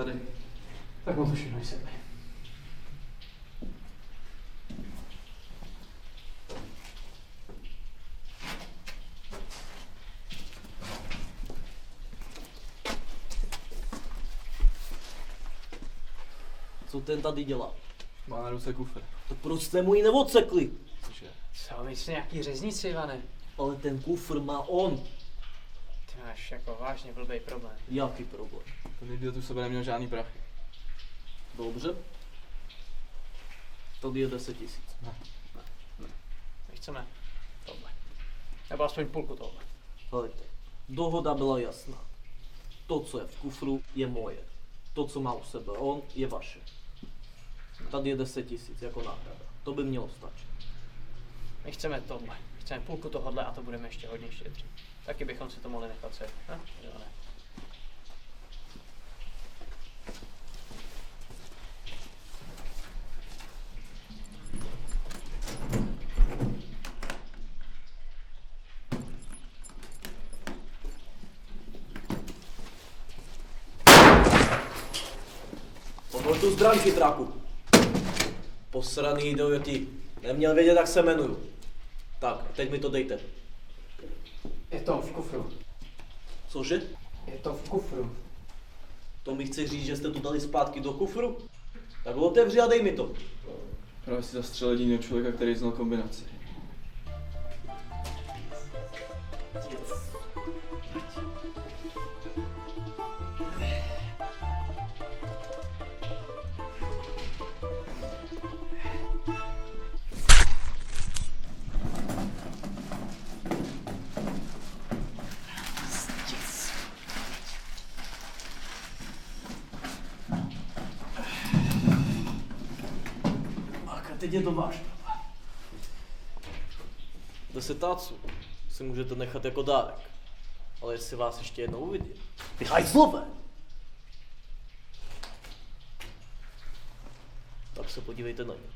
tady. Tak on to všechno sebe. Co ten tady dělá? Má na ruce kufr. Tak proč jste mu ji neodsekli? Cože? Co, vy jste nějaký řeznici, Ivane? Ale ten kufr má on. Ty máš jako vážně blbej problém. Jaký problém? Ten idiot u sebe neměl žádný prachy. Dobře. Tady je 10 000. My chceme tohle. Nebo aspoň půlku tohle. Hledajte, dohoda byla jasná. To, co je v kufru, je moje. To, co má u sebe on, je vaše. Tady je 10 000 jako náhrada. To by mělo stačit. My chceme tohle. Chceme půlku tohohle a to budeme ještě hodně štědří. Taky bychom si to mohli nechat se. Jo, ne. Odhoď tu zbraň, chytráku. Posraný idioti. Neměl vědět, jak se jmenuju. Tak, teď mi to dejte. Je to v kufru. Cože? Je to v kufru. To mi chce říct, že jste to dali zpátky do kufru? Tak ho otevři a dej mi to. Právě si zastřelil jediného člověka, který znal kombinaci. Tak a teď je to váš problém. 10 táců si můžete nechat jako dárek. Ale jestli vás ještě jednou uvidím, ty hajzlové! Tak se podívejte na ně.